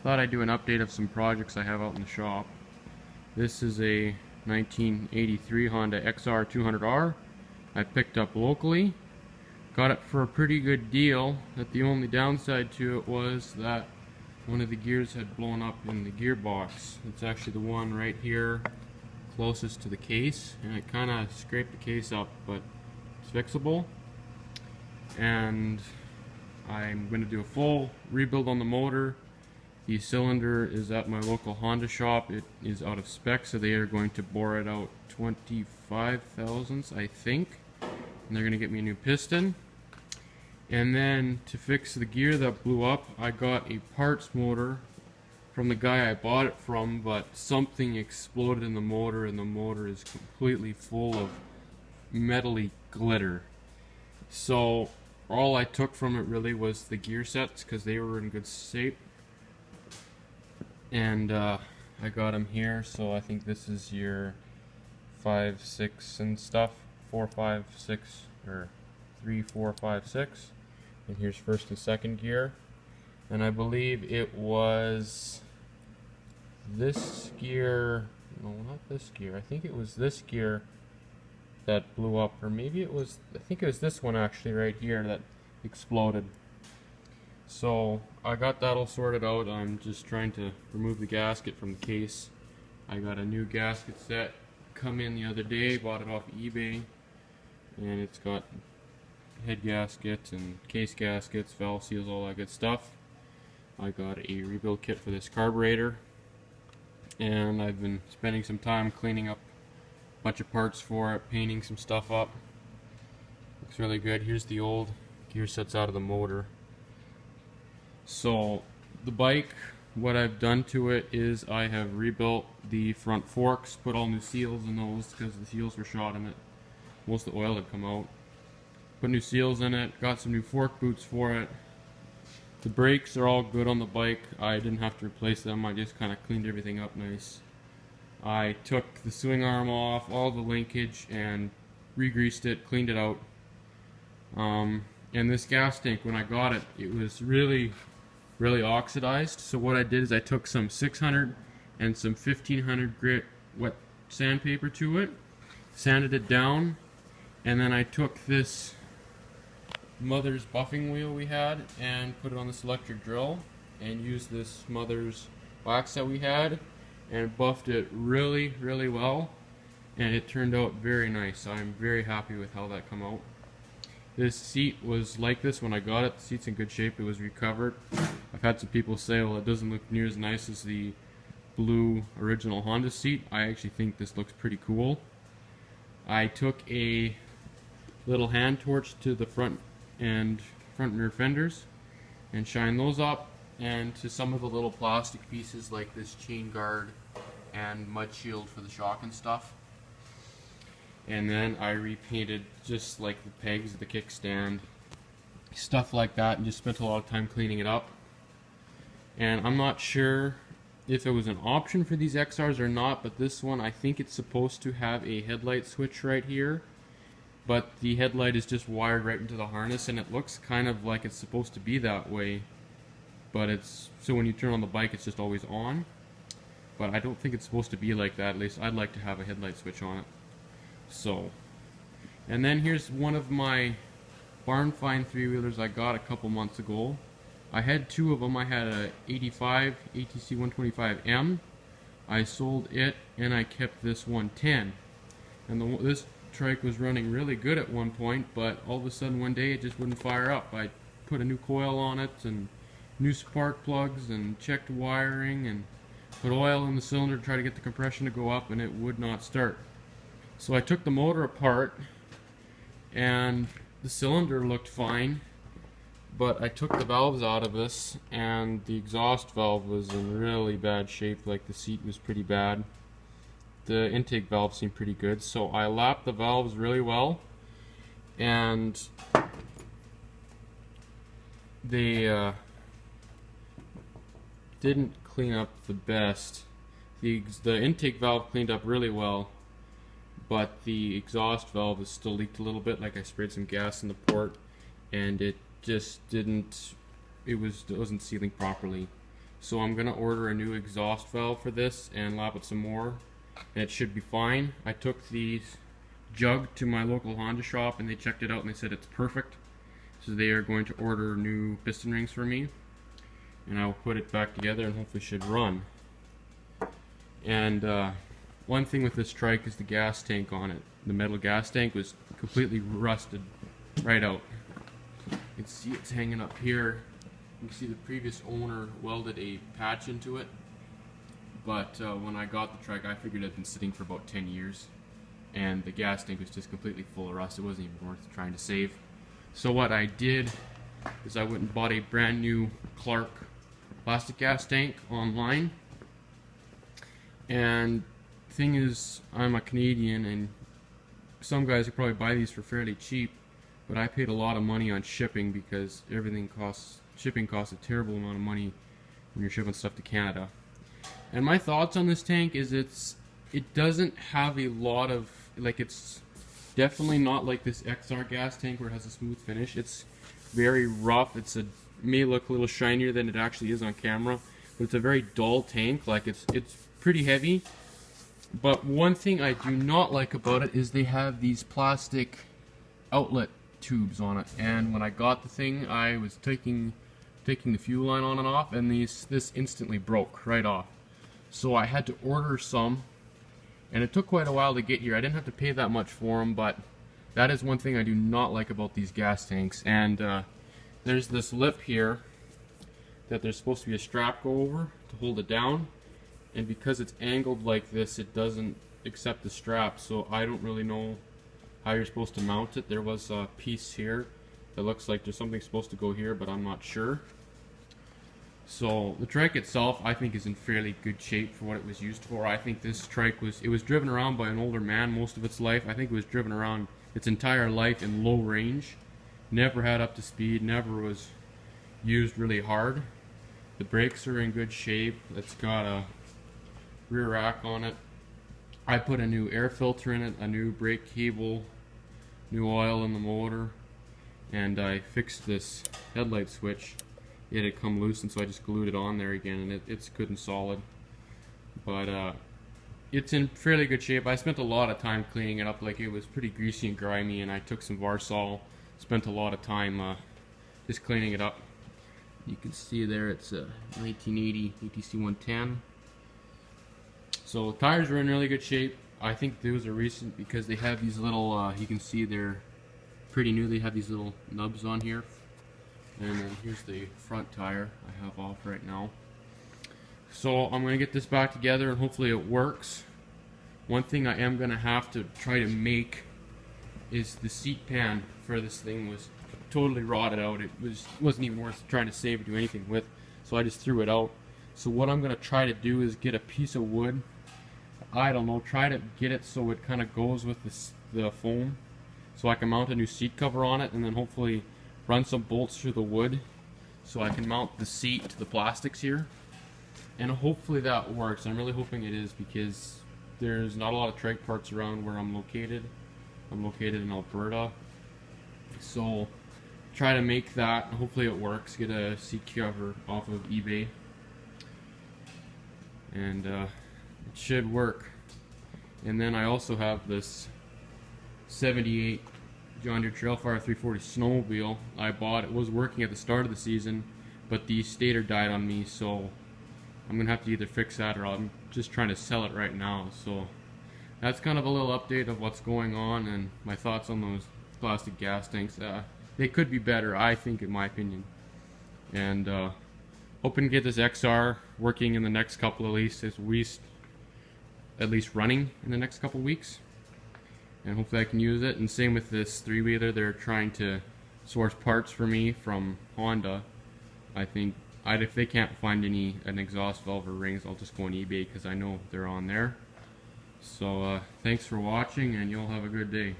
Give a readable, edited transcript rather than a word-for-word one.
Thought I'd do an update of some projects I have out in the shop. This is a 1983 Honda XR200R I picked up locally. Got it for a pretty good deal. That the only downside to it was that one of the gears had blown up in the gearbox. It's actually the one right here closest to the case, and it kind of scraped the case up, but it's fixable. And I'm going to do a full rebuild on the motor. The cylinder is at my local Honda shop. It is out of spec, so they are going to bore it out 25 thousandths, I think. And they're going to get me a new piston. And then to fix the gear that blew up, I got a parts motor from the guy I bought it from, but something exploded in the motor, and the motor is completely full of metally glitter. So all I took from it really was the gear sets, because they were in good shape. And I got them here, so I think this is your 5, 6 and stuff. 4, 5, 6, or 3, 4, 5, 6. And here's first and second gear. And I believe it was this gear, no, not this gear. I think it was this gear that blew up, or maybe it was, I think it was this one actually right here that exploded. So I got that all sorted out. I'm just trying to remove the gasket from the case. I got a new gasket set come in the other day, bought it off eBay, and it's got head gaskets and case gaskets, valve seals, all that good stuff. I got a rebuild kit for this carburetor, and I've been spending some time cleaning up a bunch of parts for it, painting some stuff up. Looks really good. Here's the old gear sets out of the motor. So the bike, what I've done to it is I have rebuilt the front forks, put all new seals in those because the seals were shot in it. Most of the oil had come out. Put new seals in it, got some new fork boots for it. The brakes are all good on the bike. I didn't have to replace them, I just kind of cleaned everything up nice. I took the swing arm off, all the linkage, and re-greased it, cleaned it out. And this gas tank, when I got it, it was really oxidized. So what I did is I took some 600 and some 1500 grit wet sandpaper to it, sanded it down, and then I took this Mother's buffing wheel we had and put it on this electric drill, and used this Mother's wax that we had and buffed it really well, and it turned out very nice. I'm very happy with how that come out. This seat was like this when I got it. The seat's in good shape. It was recovered. I've had some people say, well, it doesn't look near as nice as the blue original Honda seat. I actually think this looks pretty cool. I took a little hand torch to the front and front rear fenders and shined those up, and to some of the little plastic pieces like this chain guard and mud shield for the shock and stuff. And then I repainted just like the pegs of the kickstand, stuff like that, and just spent a lot of time cleaning it up. And I'm not sure if it was an option for these XRs or not, but this one, I think it's supposed to have a headlight switch right here, but the headlight is just wired right into the harness, and it looks kind of like it's supposed to be that way, but it's, so when you turn on the bike it's just always on. But I don't think it's supposed to be like that. At least I'd like to have a headlight switch on it. So, and then here's one of my barn find three-wheelers I got a couple months ago. I had two of them. I had a 85 ATC 125M. I sold it and I kept this 110. And this trike was running really good at one point, but all of a sudden one day it just wouldn't fire up. I put a new coil on it and new spark plugs and checked wiring and put oil in the cylinder to try to get the compression to go up, and it would not start. So I took the motor apart, and the cylinder looked fine, but I took the valves out of this, and the exhaust valve was in really bad shape. Like, the seat was pretty bad. The intake valve seemed pretty good, so I lapped the valves really well, and they didn't clean up the best. The intake valve cleaned up really well, but the exhaust valve is still leaked a little bit. Like, I sprayed some gas in the port and it just didn't, it wasn't sealing properly. So I'm gonna order a new exhaust valve for this and lap it some more, and it should be fine. I took the jug to my local Honda shop and they checked it out and they said it's perfect. So they are going to order new piston rings for me, and I will put it back together and hopefully should run. And one thing with this trike is the gas tank on it. The metal gas tank was completely rusted right out. You can see it's hanging up here. You can see the previous owner welded a patch into it, but when I got the trike I figured it had been sitting for about 10 years and the gas tank was just completely full of rust. It wasn't even worth trying to save. So what I did is I went and bought a brand new Clark plastic gas tank online. And the thing is, I'm a Canadian and some guys could probably buy these for fairly cheap, but I paid a lot of money on shipping because shipping costs a terrible amount of money when you're shipping stuff to Canada. And my thoughts on this tank is it doesn't have a lot of, like, it's definitely not like this XR gas tank where it has a smooth finish. It's very rough. It may look a little shinier than it actually is on camera, but it's a very dull tank. Like, it's pretty heavy. But one thing I do not like about it is they have these plastic outlet tubes on it. And when I got the thing, I was taking the fuel line on and off, and this instantly broke right off. So I had to order some, and it took quite a while to get here. I didn't have to pay that much for them, but that is one thing I do not like about these gas tanks. And there's this lip here that there's supposed to be a strap go over to hold it down, and because it's angled like this, it doesn't accept the strap, so I don't really know how you're supposed to mount it. There was a piece here that looks like there's something supposed to go here, but I'm not sure. So the trike itself, I think, is in fairly good shape for what it was used for. I think this trike was driven around by an older man most of its life. I think it was driven around its entire life in low range. Never had up to speed, never was used really hard. The brakes are in good shape. It's got a rear rack on it. I put a new air filter in it, a new brake cable, new oil in the motor, and I fixed this headlight switch. It had come loose, and so I just glued it on there again, and it's good and solid. But it's in fairly good shape. I spent a lot of time cleaning it up. Like, it was pretty greasy and grimy, and I took some Varsol, spent a lot of time just cleaning it up. You can see there it's a 1980 ATC 110. So the tires are in really good shape. I think those are recent because they have these little, you can see they're pretty new. They have these little nubs on here. And then here's the front tire I have off right now. So I'm going to get this back together and hopefully it works. One thing I am going to have to try to make is the seat pan for this thing was totally rotted out. It wasn't even worth trying to save or do anything with, so I just threw it out. So what I'm going to try to do is get a piece of wood. I don't know, try to get it so it kind of goes with the foam, so I can mount a new seat cover on it, and then hopefully run some bolts through the wood so I can mount the seat to the plastics here, and hopefully that works. I'm really hoping it is because there's not a lot of trike parts around where I'm located. I'm located in Alberta, so try to make that. Hopefully it works. Get a seat cover off of eBay, and it should work. And then I also have this 78 John Deere Trailfire 340 snowmobile I bought. It was working at the start of the season, but the stator died on me, so I'm gonna have to either fix that or I'm just trying to sell it right now. So that's kind of a little update of what's going on and my thoughts on those plastic gas tanks. They could be better, I think, in my opinion. And hoping to get this XR working in the next couple, at least running in the next couple weeks. And hopefully I can use it. And same with this three-wheeler. They're trying to source parts for me from Honda. I think if they can't find an exhaust valve or rings, I'll just go on eBay because I know they're on there. So thanks for watching, and you'll have a good day.